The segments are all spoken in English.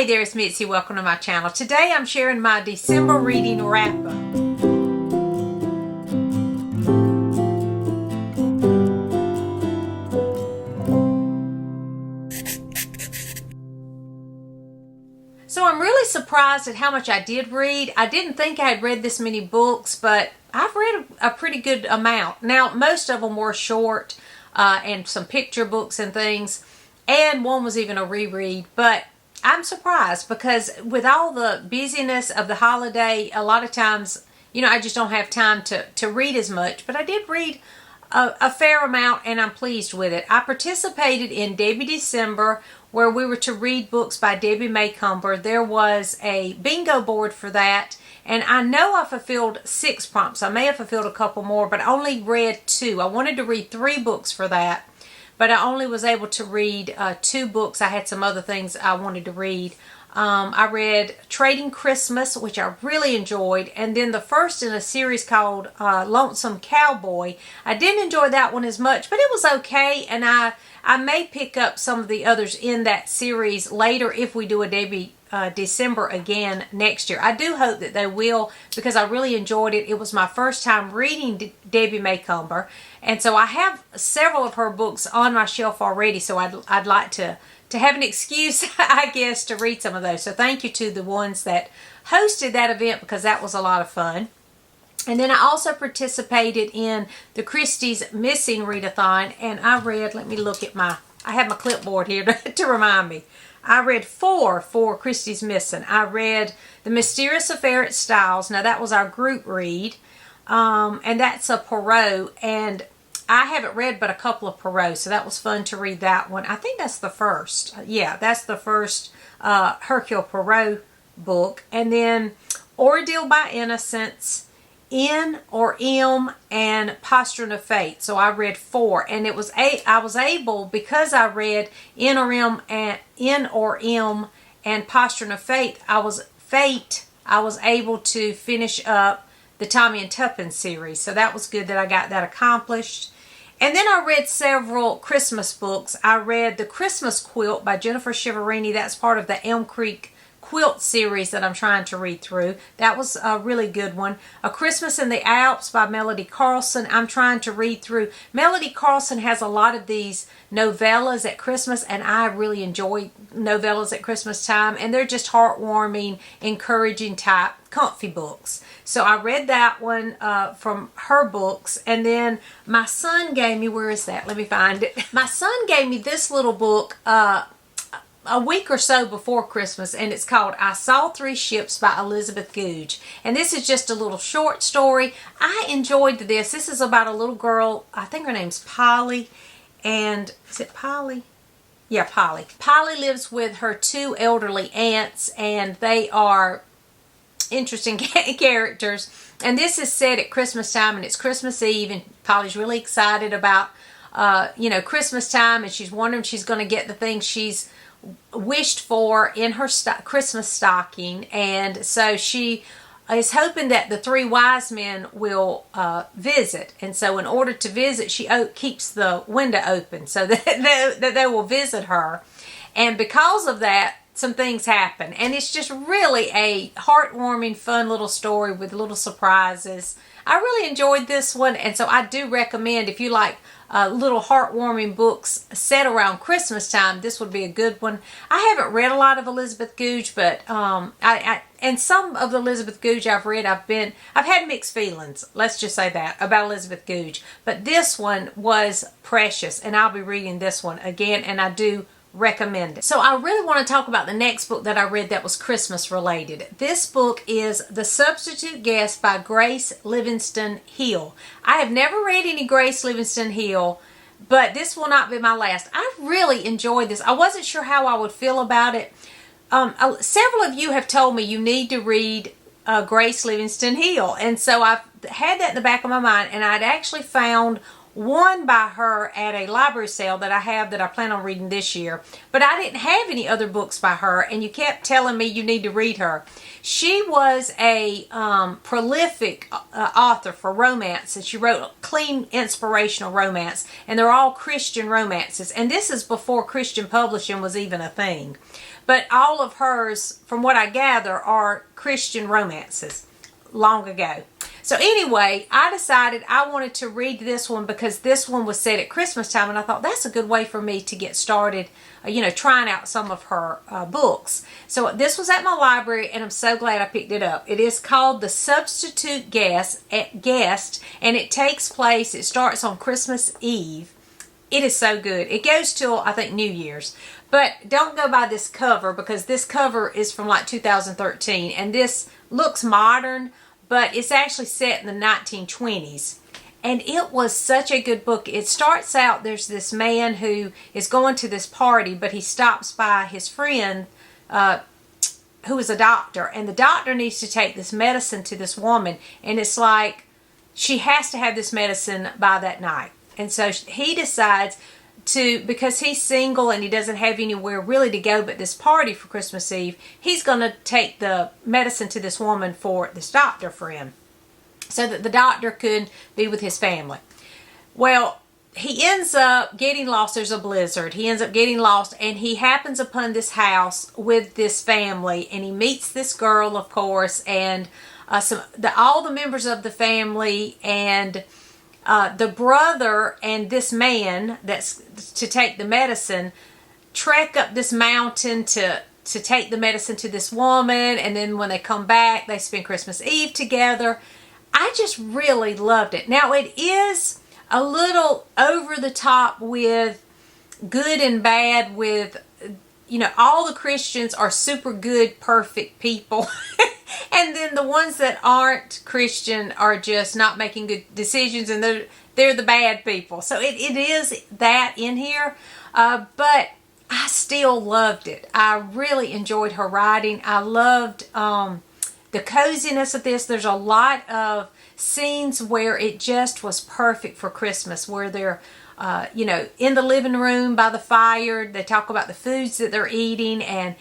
Hey there, it's Mitzi. Welcome to my channel. Today I'm sharing my December reading wrap-up. So I'm really surprised at how much I did read. I didn't think I had read this many books, but I've read a pretty good amount. Now, most of them were short and some picture books and things, and one was even a reread, but I'm surprised because with all the busyness of the holiday, a lot of times, I just don't have time to read as much. But I did read a fair amount, and I'm pleased with it. I participated in Debbie December, where we were to read books by Debbie Macomber. There was a bingo board for that, and I know I fulfilled 6 prompts. I may have fulfilled a couple more, but I only read 2. I wanted to read 3 books for that, but I only was able to read 2 books. I had some other things I wanted to read. I read Trading Christmas, which I really enjoyed, and then the first in a series called Lonesome, Cowboy. I didn't enjoy that one as much, but it was okay, and I may pick up some of the others in that series later if we do a Debbie December again next year. I do hope that they will, because I really enjoyed it. It was my first time reading Debbie Macomber, and so I have several of her books on my shelf already, so I'd like to have an excuse, I guess, to read some of those. So thank you to the ones that hosted that event, because that was a lot of fun. And then I also participated in the Christie's Missing Readathon, and I read, let me look at I have my clipboard here to remind me. I read 4 for Christie's Missing. I read The Mysterious Affair at Styles. Now that was our group read, and that's a Poirot, and I haven't read but a couple of Poirot, so that was fun to read that one. I think that's the first. Yeah, that's the first Hercule Poirot book. And then Ordeal by Innocence, In or M, and Postern of Fate. So I read 4, and I was able, because I read In or M and Postern of Fate, I was able to finish up the Tommy and Tuppence series. So that was good that I got that accomplished. And then I read several Christmas books. I read The Christmas Quilt by Jennifer Chiaverini. That's part of the Elm Creek Quilt series that I'm trying to read through. That was a really good one. A Christmas in the Alps by Melody Carlson. I'm trying to read through. Melody Carlson has a lot of these novellas at Christmas, and I really enjoy novellas at Christmas time, and they're just heartwarming, encouraging type comfy books. So I read that one from her books, and then my son gave me, where is that? Let me find it. My son gave me this little book a week or so before Christmas, and it's called I Saw 3 Ships by Elizabeth Goudge. And this is just a little short story. I enjoyed this. This is about a little girl, I think her name's Polly, and is it Polly? Yeah, Polly. Polly lives with her 2 elderly aunts, and they are interesting characters. And this is set at Christmas time, and it's Christmas Eve, and Polly's really excited about Christmas time, and she's wondering if she's going to get the things she's wished for in her Christmas stocking. And so she is hoping that the 3 wise men will visit, and so in order to visit, she keeps the window open so that they will visit her. And because of that, some things happen, and it's just really a heartwarming, fun little story with little surprises. I really enjoyed this one, and so I do recommend, if you like little heartwarming books set around Christmas time, this would be a good one. I haven't read a lot of Elizabeth Goudge, but and some of the Elizabeth Goudge I've read, I've had mixed feelings, let's just say that, about Elizabeth Goudge. But this one was precious, and I'll be reading this one again, and I do recommend it. So I really want to talk about the next book that I read that was Christmas related. This book is The Substitute Guest by Grace Livingston Hill. I have never read any Grace Livingston Hill, but this will not be my last. I really enjoyed this. I wasn't sure how I would feel about it. Several of you have told me you need to read Grace Livingston Hill, and so I've had that in the back of my mind, and I'd actually found one by her at a library sale that I plan on reading this year. But I didn't have any other books by her, and you kept telling me you need to read her. She was a prolific author for romance, and she wrote clean, inspirational romance, and they're all Christian romances. And this is before Christian publishing was even a thing. but all of hers, from what I gather, are Christian romances long ago. So anyway, I decided I wanted to read this one because this one was set at Christmas time, and I thought that's a good way for me to get started, trying out some of her books. So this was at my library, and I'm so glad I picked it up. It is called The Substitute Guest, and it starts on Christmas Eve. It is so good. It goes till, I think, New Year's. But don't go by this cover, because this cover is from like 2013, and this looks modern, but it's actually set in the 1920s. And it was such a good book. It starts out, there's this man who is going to this party, but he stops by his friend who is a doctor. And the doctor needs to take this medicine to this woman. And it's like she has to have this medicine by that night. And so he decides because he's single and he doesn't have anywhere really to go but this party for Christmas Eve, he's going to take the medicine to this woman for this doctor friend so that the doctor could be with his family. Well, he ends up getting lost. There's a blizzard. He ends up getting lost, and he happens upon this house with this family, and he meets this girl, of course, and all the members of the family, and the brother and this man that's to take the medicine trek up this mountain to take the medicine to this woman, and then when they come back, they spend Christmas Eve together. I just really loved it. Now, it is a little over the top with good and bad with, all the Christians are super good, perfect people. And then the ones that aren't Christian are just not making good decisions, and they're the bad people. So it is that in here, but I still loved it. I really enjoyed her writing. I loved the coziness of this. There's a lot of scenes where it just was perfect for Christmas, where they're in the living room by the fire. They talk about the foods that they're eating and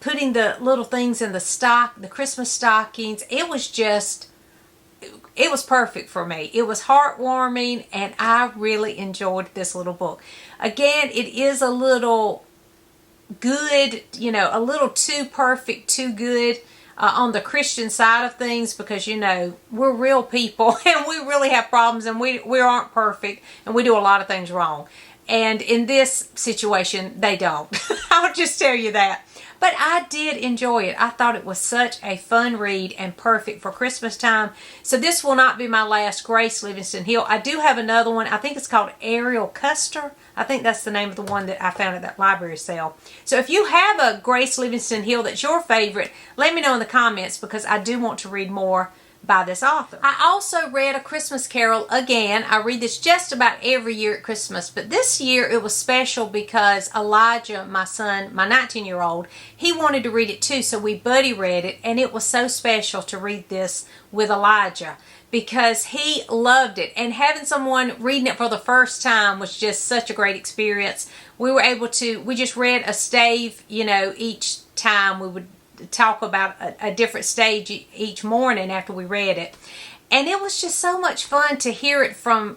putting the little things in the Christmas stockings. It was perfect for me. It was heartwarming, and I really enjoyed this little book. Again, it is a little good, a little too perfect, too good on the Christian side of things, because we're real people and we really have problems, and we aren't perfect, and we do a lot of things wrong. And in this situation, they don't. I'll just tell you that. But I did enjoy it. I thought it was such a fun read and perfect for Christmas time. So this will not be my last Grace Livingston Hill. I do have another one. I think it's called Ariel Custer. I think that's the name of the one that I found at that library sale. So if you have a Grace Livingston Hill that's your favorite, let me know in the comments, because I do want to read more by this author. I also read A Christmas Carol again. I read this just about every year at Christmas, but this year it was special because Elijah, my son, my 19-year-old, he wanted to read it too, so we buddy read it, and it was so special to read this with Elijah because he loved it, and having someone reading it for the first time was just such a great experience. We just read a stave, each time. We would talk about a different stage each morning after we read it, and it was just so much fun to hear it from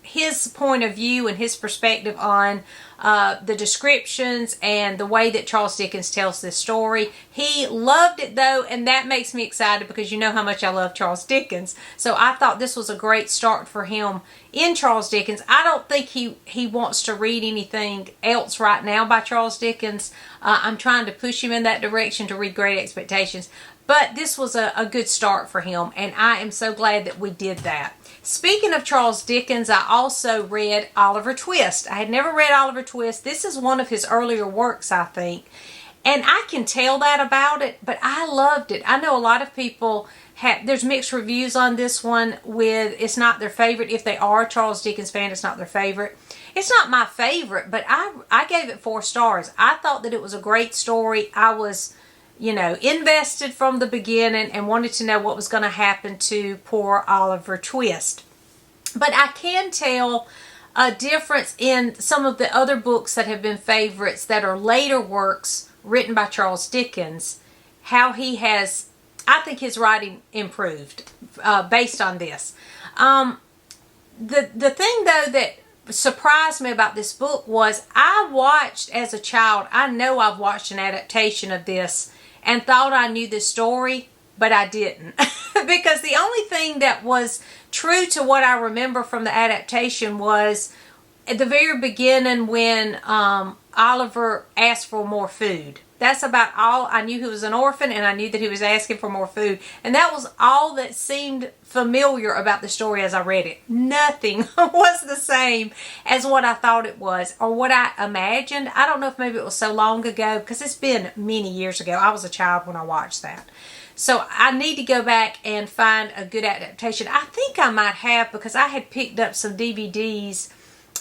his point of view and his perspective on the descriptions and the way that Charles Dickens tells this story. He loved it though, and that makes me excited because you know how much I love Charles Dickens. So I thought this was a great start for him in Charles Dickens. I don't think he wants to read anything else right now by Charles Dickens. I'm trying to push him in that direction to read Great Expectations. But this was a good start for him, and I am so glad that we did that. Speaking of Charles Dickens, I also read Oliver Twist. I had never read Oliver Twist. This is one of his earlier works, I think. And I can tell that about it, but I loved it. I know a lot of people there's mixed reviews on this one with it's not their favorite. If they are a Charles Dickens fan, it's not their favorite. It's not my favorite, but I gave it 4 stars. I thought that it was a great story. I was invested from the beginning and wanted to know what was going to happen to poor Oliver Twist. But I can tell a difference in some of the other books that have been favorites that are later works written by Charles Dickens, how he has, I think his writing improved based on this. The thing though that surprised me about this book was I watched as a child, I know I've watched an adaptation of this and thought I knew the story, but I didn't. Because the only thing that was true to what I remember from the adaptation was at the very beginning when Oliver asked for more food. That's about all. I knew he was an orphan and I knew that he was asking for more food. And that was all that seemed familiar about the story as I read it. Nothing was the same as what I thought it was or what I imagined. I don't know if maybe it was so long ago because it's been many years ago. I was a child when I watched that. So I need to go back and find a good adaptation. I think I might have because I had picked up some DVDs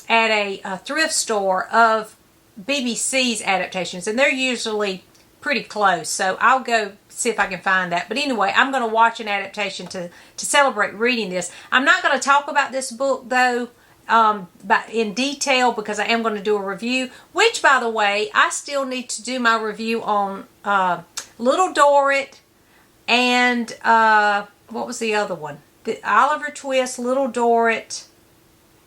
at a thrift store of BBC's adaptations, and they're usually pretty close, so I'll go see if I can find that. But anyway, I'm going to watch an adaptation to celebrate reading this. I'm not going to talk about this book though but in detail because I am going to do a review, which by the way I still need to do my review on Little Dorrit and what was the other one? The Oliver Twist, Little Dorrit,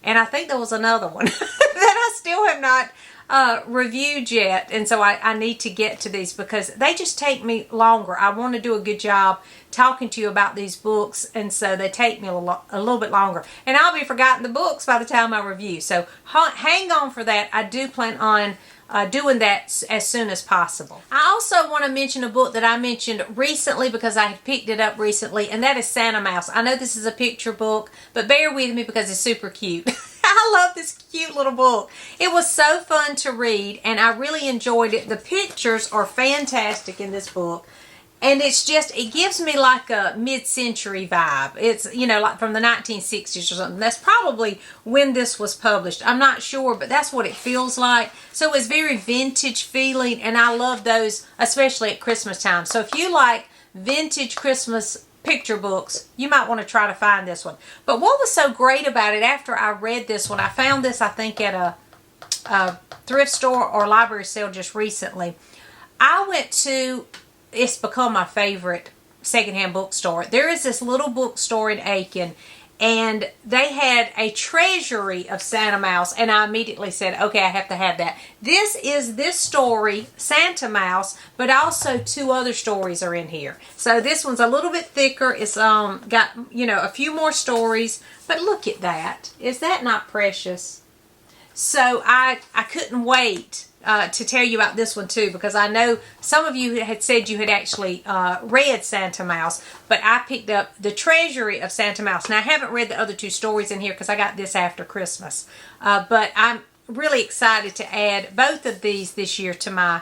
and I think there was another one that I still have not reviewed yet, and so I need to get to these because they just take me longer. I want to do a good job talking to you about these books, and so they take me a little bit longer, and I'll be forgotten the books by the time I review, so hang on for that. I do plan on doing that as soon as possible. I also want to mention a book that I mentioned recently because I had picked it up recently, and that is Santa Mouse. I know this is a picture book, but bear with me because it's super cute. I love this cute little book. It was so fun to read, and I really enjoyed it. The pictures are fantastic in this book, and it's just, it gives me like a mid-century vibe. It's, you know, like from the 1960s or something. That's probably when this was published. I'm not sure, but that's what it feels like. So it's very vintage feeling, and I love those, especially at Christmas time. So if you like vintage Christmas picture books, you might want to try to find this one. But what was so great about it, after I read this one, I found this I think at a thrift store or library sale just recently. I went to, it's become my favorite secondhand bookstore. There is this little bookstore in Aiken, and they had a treasury of Santa Mouse, and I immediately said, okay, I have to have that. This is this story, Santa Mouse, but also two other stories are in here. So this one's a little bit thicker. It's got, you know, a few more stories, but look at that. Is that not precious? So I couldn't wait to tell you about this one too, because I know some of you had said you had actually read Santa Mouse, but I picked up the Treasury of Santa Mouse. Now I haven't read the other two stories in here because I got this after Christmas, but I'm really excited to add both of these this year to my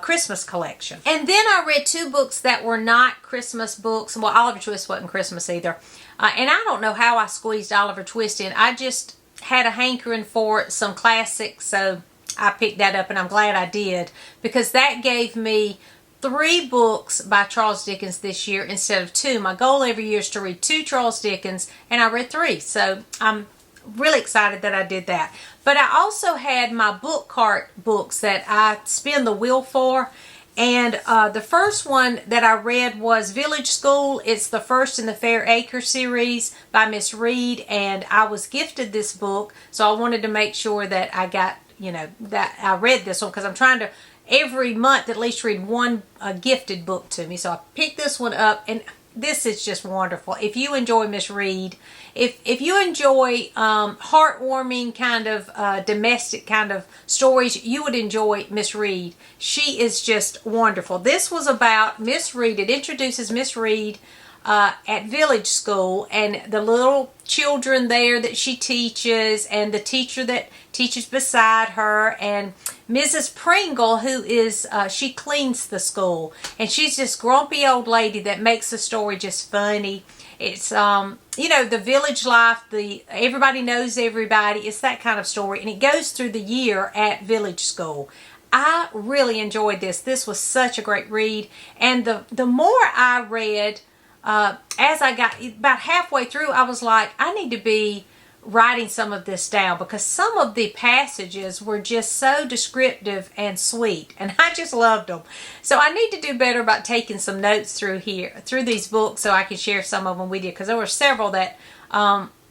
Christmas collection. And then I read two books that were not Christmas books. Well, Oliver Twist wasn't Christmas either, and I don't know how I squeezed Oliver Twist in. I just had a hankering for some classics, so I picked that up, and I'm glad I did, because that gave me 3 books by Charles Dickens this year instead of 2. My goal every year is to read 2 Charles Dickens, and I read 3, so I'm really excited that I did that. But I also had my book cart books that I spin the wheel for, and the first one that I read was Village School. It's the first in the Fair Acre series by Miss Reed, and I was gifted this book, so I wanted to make sure that I got, you know, that I read this one, because I'm trying to every month at least read one gifted book to me. So I picked this one up, and this is just wonderful. If you enjoy Miss Reed, if you enjoy heartwarming kind of domestic kind of stories, you would enjoy Miss Reed. She is just wonderful. This was about Miss Reed. It introduces Miss Reed at Village School and the little children there that she teaches, and the teacher that teaches beside her, and Mrs. Pringle, who is she cleans the school, and she's this grumpy old lady that makes the story just funny. It's you know, the village life, the everybody knows everybody. It's that kind of story, and it goes through the year at Village School. I really enjoyed this. This was such a great read, and the more I read, as I got about halfway through, I was like, I need to be writing some of this down, because some of the passages were just so descriptive and sweet, and I just loved them. So I need to do better about taking some notes through these books, so I can share some of them with you, because there were several that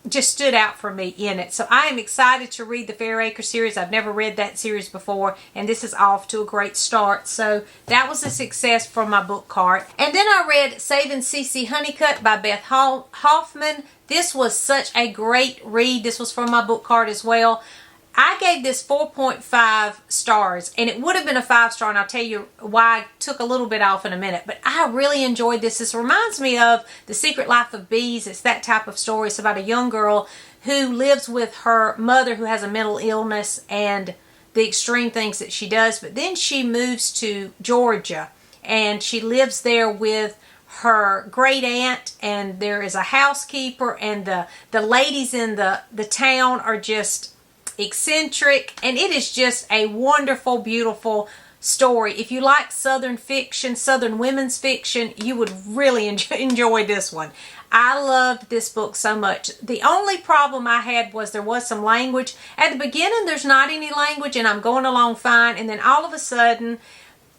just stood out for me in it. So I am excited to read the Fairacre series. I've never read that series before, and this is off to a great start. So that was a success for my book cart. And then I read Saving CeeCee Honeycutt by Beth Hoffman. This was such a great read. This was from my book cart as well. I gave this 4.5 stars, and it would have been a 5-star, and I'll tell you why I took a little bit off in a minute. But I really enjoyed this. This reminds me of The Secret Life of Bees. It's that type of story. It's about a young girl who lives with her mother who has a mental illness and the extreme things that she does. But then she moves to Georgia, and she lives there with her great aunt, and there is a housekeeper, and the ladies in the town are just eccentric, and it is just a wonderful, beautiful story. If you like Southern fiction, Southern women's fiction, you would really enjoy this one. I loved this book so much. The only problem I had was there was some language. At the beginning, there's not any language, and I'm going along fine, and then all of a sudden,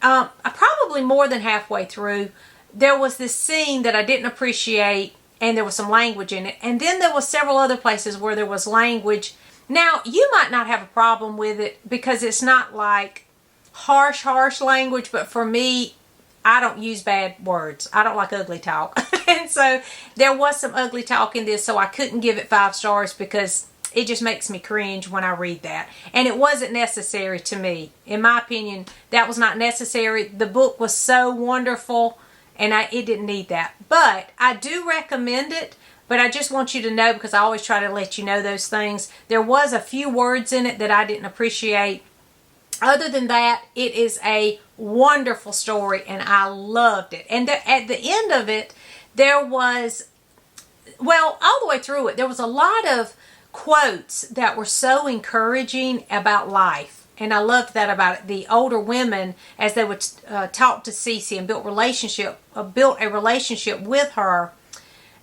probably more than halfway through, there was this scene that I didn't appreciate, and there was some language in it. And then there was several other places where there was language. Now, you might not have a problem with it because it's not like harsh language, but for me, I don't use bad words. I don't like ugly talk. And so there was some ugly talk in this, so I couldn't give it 5 stars because it just makes me cringe when I read that. And it wasn't necessary to me. In my opinion, that was not necessary. The book was so wonderful, and it didn't need that. But I do recommend it. But I just want you to know, because I always try to let you know those things. There was a few words in it that I didn't appreciate. Other than that, it is a wonderful story, and I loved it. And at the end of it, there was, well, all the way through it, there was a lot of quotes that were so encouraging about life. And I loved that about it. The older women, as they would talk to Cece and built a relationship with her,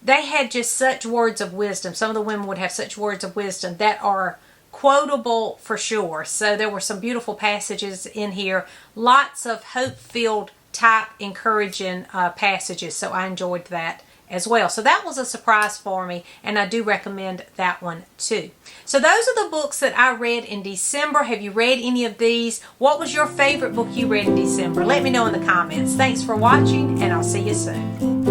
they had just such words of wisdom. Some of the women would have such words of wisdom that are quotable for sure. So there were some beautiful passages in here. Lots of hope-filled type encouraging passages. So I enjoyed that as well. So that was a surprise for me, and I do recommend that one too. So those are the books that I read in December. Have you read any of these? What was your favorite book you read in December? Let me know in the comments. Thanks for watching, and I'll see you soon.